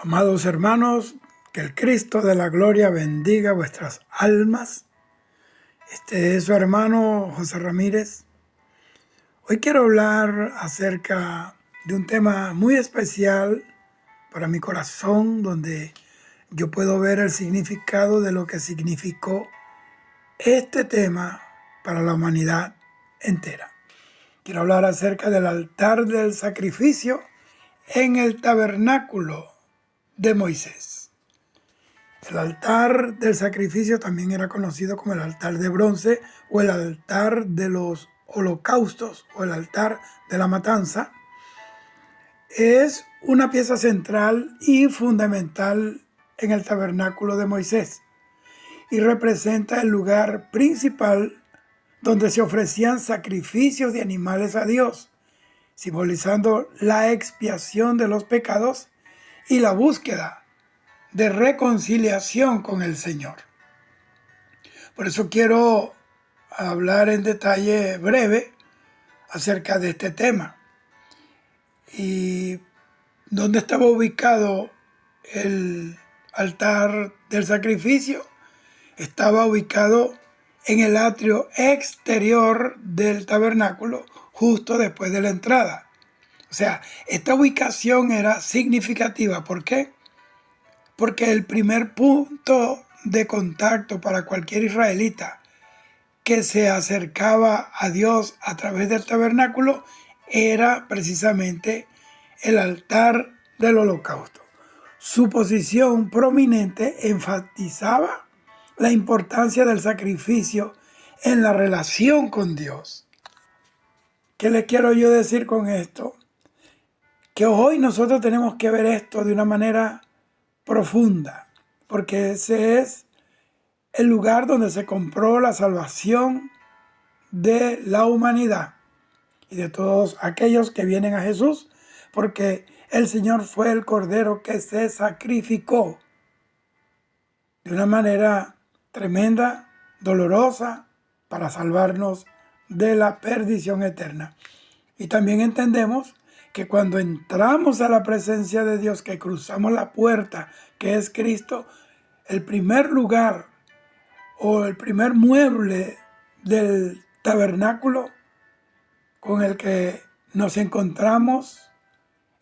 Amados hermanos, que el Cristo de la gloria bendiga vuestras almas. Este es su hermano José Ramírez. Hoy quiero hablar acerca de un tema muy especial para mi corazón, donde yo puedo ver el significado de lo que significó este tema para la humanidad entera. Quiero hablar acerca del altar del sacrificio en el tabernáculo de Moisés. El altar del sacrificio también era conocido como el altar de bronce o el altar de los holocaustos o el altar de la matanza. Es una pieza central y fundamental en el tabernáculo de Moisés y representa el lugar principal donde se ofrecían sacrificios de animales a Dios, simbolizando la expiación de los pecados y la búsqueda de reconciliación con el Señor. Por eso quiero hablar en detalle breve acerca de este tema. ¿Y dónde estaba ubicado el altar del sacrificio? Estaba ubicado en el atrio exterior del tabernáculo, justo después de la entrada. O sea, esta ubicación era significativa. ¿Por qué? Porque el primer punto de contacto para cualquier israelita que se acercaba a Dios a través del tabernáculo era precisamente el altar del holocausto. Su posición prominente enfatizaba la importancia del sacrificio en la relación con Dios. ¿Qué les quiero yo decir con esto? Que hoy nosotros tenemos que ver esto de una manera profunda, porque ese es el lugar donde se compró la salvación de la humanidad y de todos aquellos que vienen a Jesús, porque el Señor fue el Cordero que se sacrificó de una manera tremenda, dolorosa, para salvarnos de la perdición eterna. Y también entendemos que cuando entramos a la presencia de Dios, que cruzamos la puerta, que es Cristo, el primer lugar o el primer mueble del tabernáculo con el que nos encontramos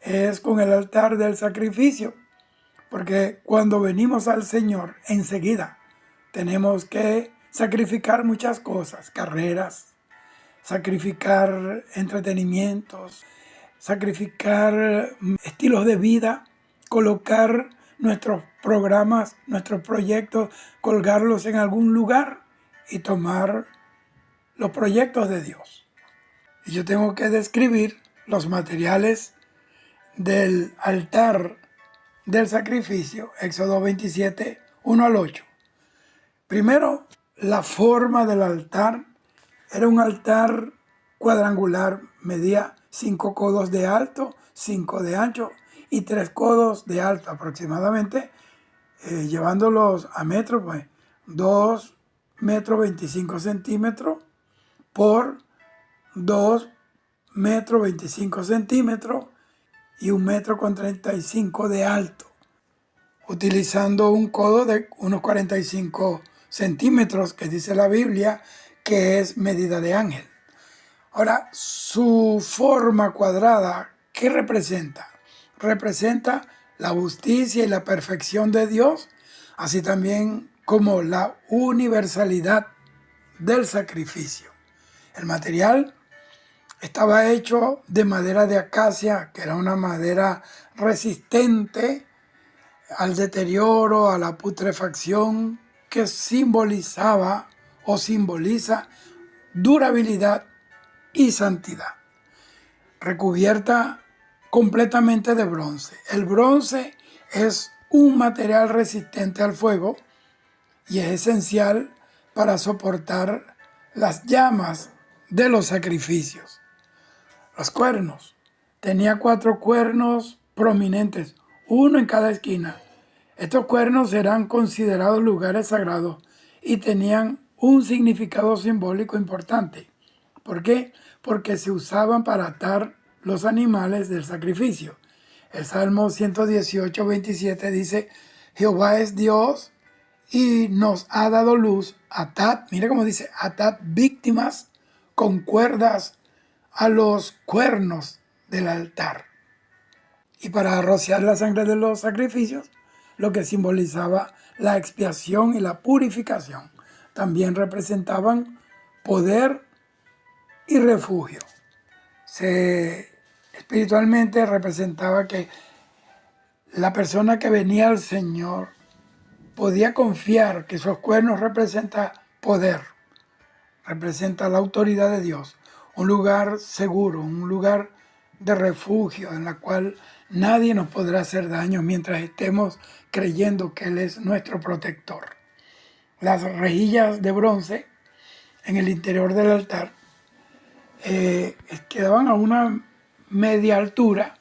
es con el altar del sacrificio. Porque cuando venimos al Señor, enseguida tenemos que sacrificar muchas cosas, carreras, sacrificar entretenimientos, sacrificar estilos de vida, colocar nuestros programas, nuestros proyectos, colgarlos en algún lugar y tomar los proyectos de Dios. Y yo tengo que describir los materiales del altar del sacrificio, Éxodo 27, 1 al 8. Primero, la forma del altar era un altar cuadrangular, medía 5 codos de alto, 5 de ancho y 3 codos de alto aproximadamente, llevándolos a metros, pues 2 metros 25 centímetros por 2 metros 25 centímetros y 1 metro con 35 de alto, utilizando un codo de unos 45 centímetros, que dice la Biblia que es medida de ángel. Ahora, su forma cuadrada, ¿qué representa? Representa la justicia y la perfección de Dios, así también como la universalidad del sacrificio. El material estaba hecho de madera de acacia, que era una madera resistente al deterioro, a la putrefacción, que simbolizaba o simboliza durabilidad y santidad. Recubierta completamente de bronce. El bronce es un material resistente al fuego y es esencial para soportar las llamas de los sacrificios. Los cuernos. Tenía 4 cuernos prominentes, uno en cada esquina. Estos cuernos eran considerados lugares sagrados y tenían un significado simbólico importante. ¿Por qué? Porque se usaban para atar los animales del sacrificio. El Salmo 118:27 dice, Jehová es Dios y nos ha dado luz, atad, mira cómo dice, atad víctimas con cuerdas a los cuernos del altar. Y para rociar la sangre de los sacrificios, lo que simbolizaba la expiación y la purificación, también representaban poder y refugio. Espiritualmente representaba que la persona que venía al Señor podía confiar que esos cuernos representan poder, representa la autoridad de Dios, un lugar seguro, un lugar de refugio en la cual nadie nos podrá hacer daño mientras estemos creyendo que Él es nuestro protector. Las rejillas de bronce en el interior del altar quedaban a una media altura.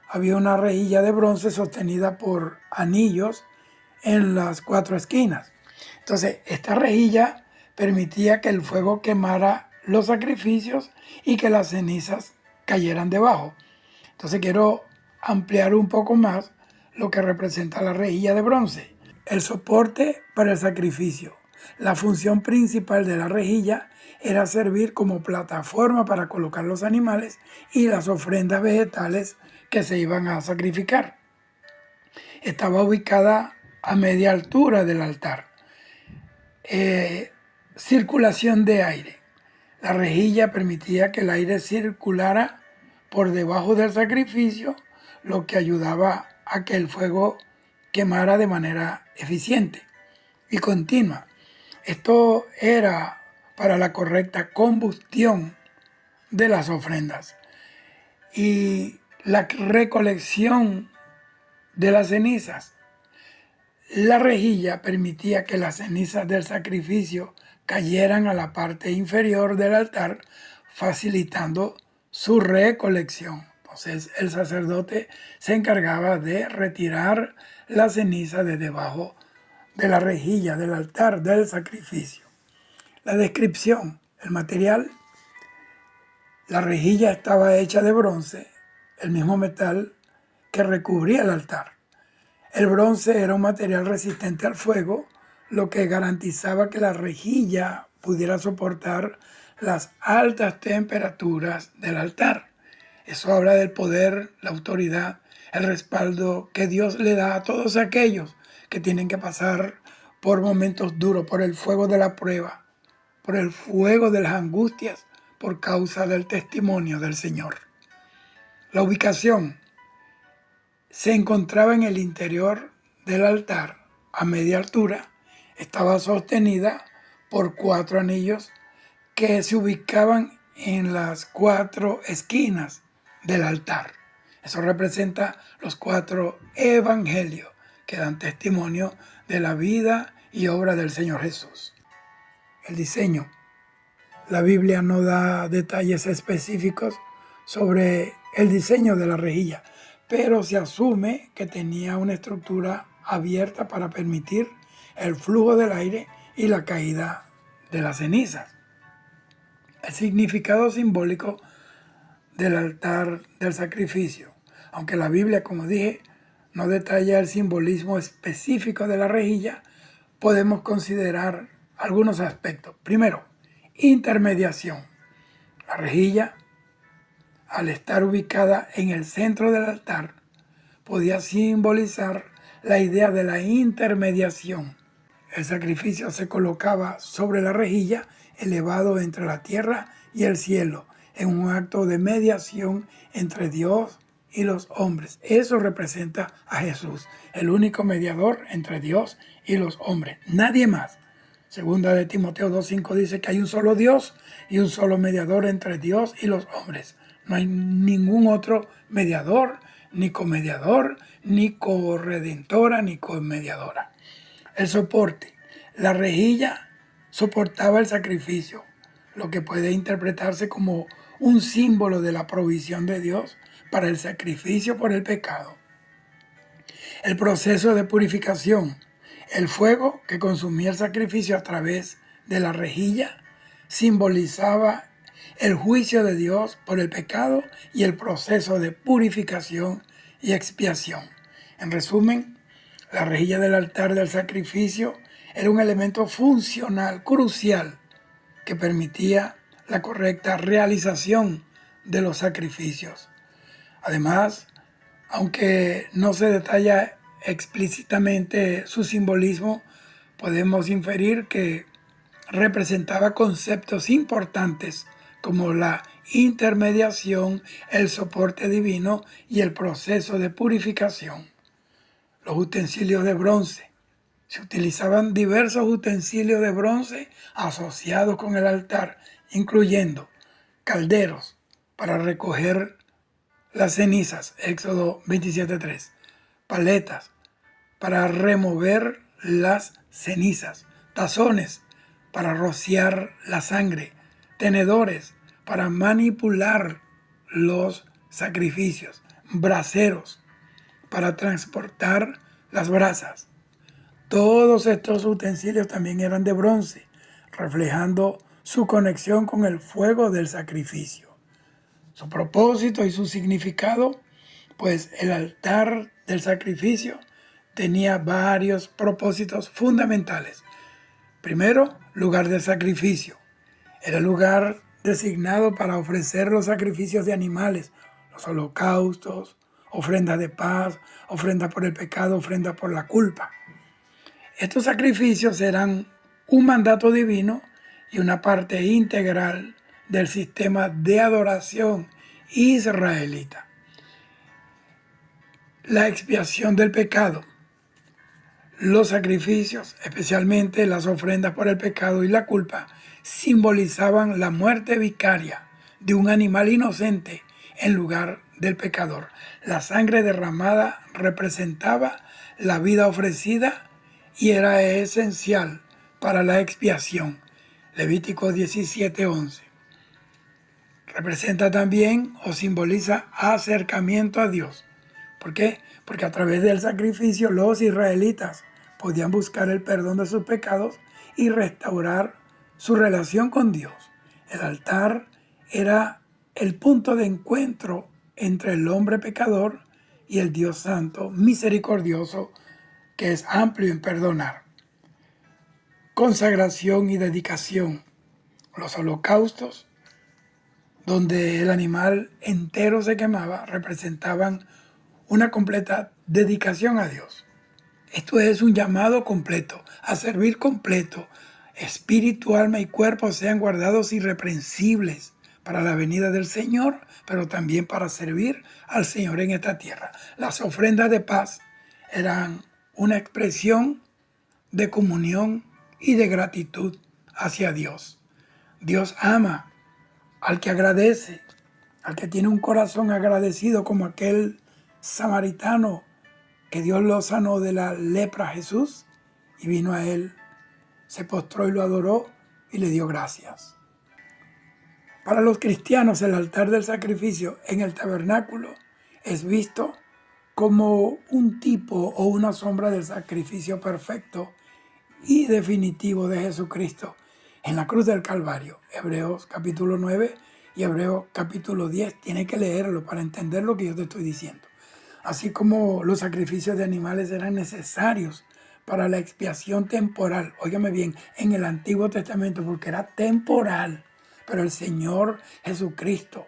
Había una rejilla de bronce sostenida por anillos en las 4 esquinas. Entonces, esta rejilla permitía que el fuego quemara los sacrificios y que las cenizas cayeran debajo. Entonces, quiero ampliar un poco más lo que representa la rejilla de bronce. El soporte para el sacrificio. La función principal de la rejilla era servir como plataforma para colocar los animales y las ofrendas vegetales que se iban a sacrificar. Estaba ubicada a media altura del altar. Circulación de aire. La rejilla permitía que el aire circulara por debajo del sacrificio, lo que ayudaba a que el fuego quemara de manera eficiente y continua. Esto era para la correcta combustión de las ofrendas y la recolección de las cenizas. La rejilla permitía que las cenizas del sacrificio cayeran a la parte inferior del altar, facilitando su recolección. Entonces el sacerdote se encargaba de retirar la ceniza de debajo de la rejilla del altar del sacrificio. La descripción, el material. La rejilla estaba hecha de bronce, el mismo metal que recubría el altar. El bronce era un material resistente al fuego, lo que garantizaba que la rejilla pudiera soportar las altas temperaturas del altar. Eso habla del poder, la autoridad, el respaldo que Dios le da a todos aquellos que tienen que pasar por momentos duros, por el fuego de la prueba, por el fuego de las angustias, por causa del testimonio del Señor. La ubicación se encontraba en el interior del altar a media altura. Estaba sostenida por 4 anillos que se ubicaban en las 4 esquinas del altar. Eso representa los 4 evangelios que dan testimonio de la vida y obra del Señor Jesús. El diseño. La Biblia no da detalles específicos sobre el diseño de la rejilla, pero se asume que tenía una estructura abierta para permitir el flujo del aire y la caída de las cenizas. El significado simbólico del altar del sacrificio. Aunque la Biblia, como dije, no detalla el simbolismo específico de la rejilla, podemos considerar algunos aspectos. Primero, intermediación. La rejilla, al estar ubicada en el centro del altar, podía simbolizar la idea de la intermediación. El sacrificio se colocaba sobre la rejilla, elevado entre la tierra y el cielo, en un acto de mediación entre Dios y los hombres. Eso representa a Jesús, el único mediador entre Dios y los hombres, nadie más. Segunda de Timoteo 2:5 dice que hay un solo Dios y un solo mediador entre Dios y los hombres. No hay ningún otro mediador, ni comediador, ni corredentora, ni comediadora. El soporte. La rejilla soportaba el sacrificio, lo que puede interpretarse como un símbolo de la provisión de Dios para el sacrificio por el pecado. El proceso de purificación. El fuego que consumía el sacrificio a través de la rejilla simbolizaba el juicio de Dios por el pecado y el proceso de purificación y expiación. En resumen, la rejilla del altar del sacrificio era un elemento funcional crucial que permitía la correcta realización de los sacrificios. Además, aunque no se detalla explícitamente su simbolismo, podemos inferir que representaba conceptos importantes como la intermediación, el soporte divino y el proceso de purificación. Los utensilios de bronce. Se utilizaban diversos utensilios de bronce asociados con el altar, incluyendo calderos para recoger las cenizas, Éxodo 27:3, paletas para remover las cenizas, tazones para rociar la sangre, tenedores para manipular los sacrificios, braseros para transportar las brasas. Todos estos utensilios también eran de bronce, reflejando su conexión con el fuego del sacrificio. Su propósito y su significado, pues el altar del sacrificio tenía varios propósitos fundamentales. Primero, lugar del sacrificio. Era el lugar designado para ofrecer los sacrificios de animales, los holocaustos, ofrendas de paz, ofrenda por el pecado, ofrenda por la culpa. Estos sacrificios eran un mandato divino y una parte integral del sistema de adoración israelita. La expiación del pecado. Los sacrificios, especialmente las ofrendas por el pecado y la culpa, simbolizaban la muerte vicaria de un animal inocente en lugar del pecador. La sangre derramada representaba la vida ofrecida y era esencial para la expiación. Levítico 17:11. Representa también o simboliza acercamiento a Dios. ¿Por qué? Porque a través del sacrificio los israelitas podían buscar el perdón de sus pecados y restaurar su relación con Dios. El altar era el punto de encuentro entre el hombre pecador y el Dios santo, misericordioso, que es amplio en perdonar. Consagración y dedicación. Los holocaustos, donde el animal entero se quemaba, representaban una completa dedicación a Dios. Esto es un llamado completo, a servir completo. Espíritu, alma y cuerpo sean guardados irreprensibles para la venida del Señor, pero también para servir al Señor en esta tierra. Las ofrendas de paz eran una expresión de comunión y de gratitud hacia Dios. Dios ama al que agradece, al que tiene un corazón agradecido, como aquel samaritano que Dios lo sanó de la lepra, Jesús, y vino a él, se postró y lo adoró y le dio gracias. Para los cristianos, el altar del sacrificio en el tabernáculo es visto como un tipo o una sombra del sacrificio perfecto y definitivo de Jesucristo en la cruz del Calvario. Hebreos capítulo 9 y Hebreos capítulo 10. Tienes que leerlo para entender lo que yo te estoy diciendo. Así como los sacrificios de animales eran necesarios para la expiación temporal, óigame bien, en el Antiguo Testamento, porque era temporal, pero el Señor Jesucristo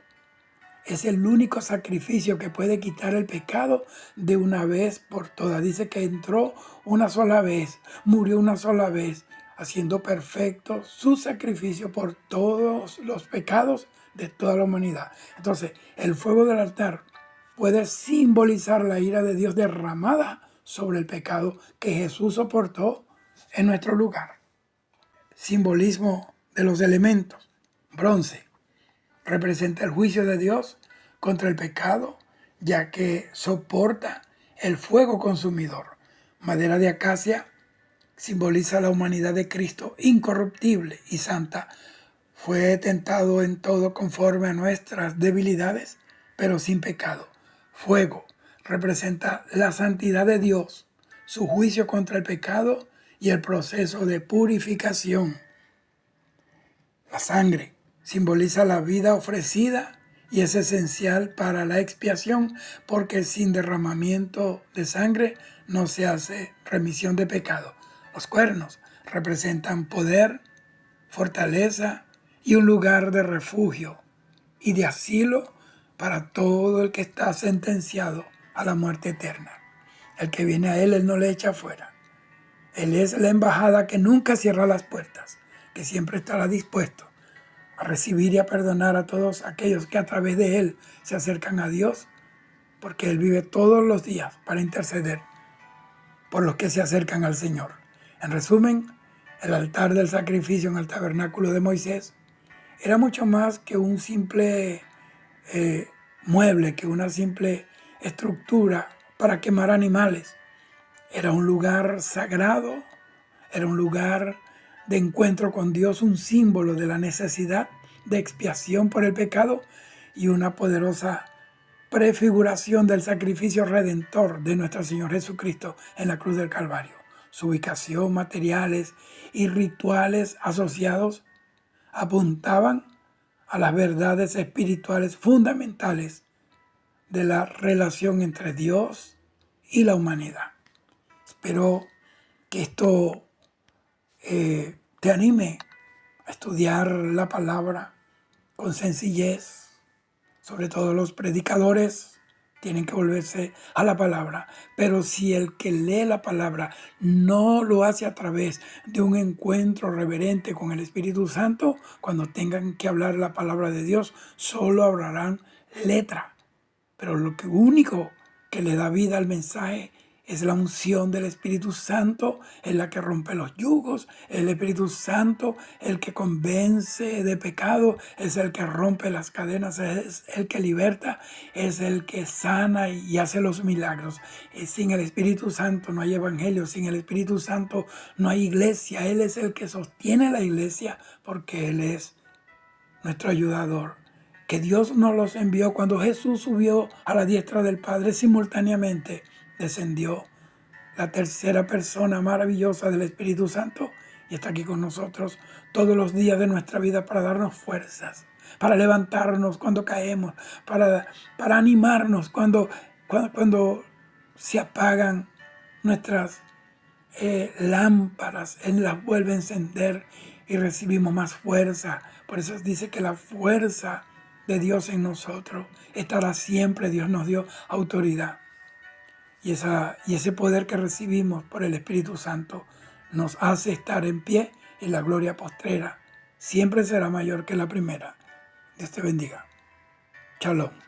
es el único sacrificio que puede quitar el pecado de una vez por todas. Dice que entró una sola vez, murió una sola vez, haciendo perfecto su sacrificio por todos los pecados de toda la humanidad. Entonces, el fuego del altar puede simbolizar la ira de Dios derramada sobre el pecado que Jesús soportó en nuestro lugar. Simbolismo de los elementos. Bronce representa el juicio de Dios contra el pecado, ya que soporta el fuego consumidor. Madera de acacia simboliza la humanidad de Cristo, incorruptible y santa. Fue tentado en todo conforme a nuestras debilidades, pero sin pecado. Fuego representa la santidad de Dios, su juicio contra el pecado y el proceso de purificación. La sangre simboliza la vida ofrecida y es esencial para la expiación, porque sin derramamiento de sangre no se hace remisión de pecado. Los cuernos representan poder, fortaleza y un lugar de refugio y de asilo para todo el que está sentenciado a la muerte eterna. El que viene a él no le echa fuera. Él es la embajada que nunca cierra las puertas, que siempre estará dispuesto a recibir y a perdonar a todos aquellos que a través de él se acercan a Dios, porque él vive todos los días para interceder por los que se acercan al Señor. En resumen, el altar del sacrificio en el tabernáculo de Moisés era mucho más que un simple mueble, que una simple estructura para quemar animales. Era un lugar sagrado, era un lugar de encuentro con Dios, un símbolo de la necesidad de expiación por el pecado y una poderosa prefiguración del sacrificio redentor de nuestro Señor Jesucristo en la cruz del Calvario. Su ubicación, materiales y rituales asociados apuntaban a las verdades espirituales fundamentales de la relación entre Dios y la humanidad. Espero que esto te anime a estudiar la palabra con sencillez. Sobre todo los predicadores tienen que volverse a la palabra. Pero si el que lee la palabra no lo hace a través de un encuentro reverente con el Espíritu Santo, cuando tengan que hablar la palabra de Dios, solo hablarán letra. Pero lo único que le da vida al mensaje es la unción del Espíritu Santo, es la que rompe los yugos, el Espíritu Santo, el que convence de pecado, es el que rompe las cadenas, es el que liberta, es el que sana y hace los milagros. Sin el Espíritu Santo no hay evangelio, sin el Espíritu Santo no hay iglesia. Él es el que sostiene la iglesia porque Él es nuestro ayudador. Que Dios nos los envió cuando Jesús subió a la diestra del Padre, simultáneamente descendió la tercera persona maravillosa del Espíritu Santo y está aquí con nosotros todos los días de nuestra vida para darnos fuerzas, para levantarnos cuando caemos, para animarnos cuando se apagan nuestras lámparas. Él las vuelve a encender y recibimos más fuerza. Por eso dice que la fuerza de Dios en nosotros estará siempre. Dios nos dio autoridad. Y ese poder que recibimos por el Espíritu Santo nos hace estar en pie y la gloria postrera siempre será mayor que la primera. Dios te bendiga. Shalom.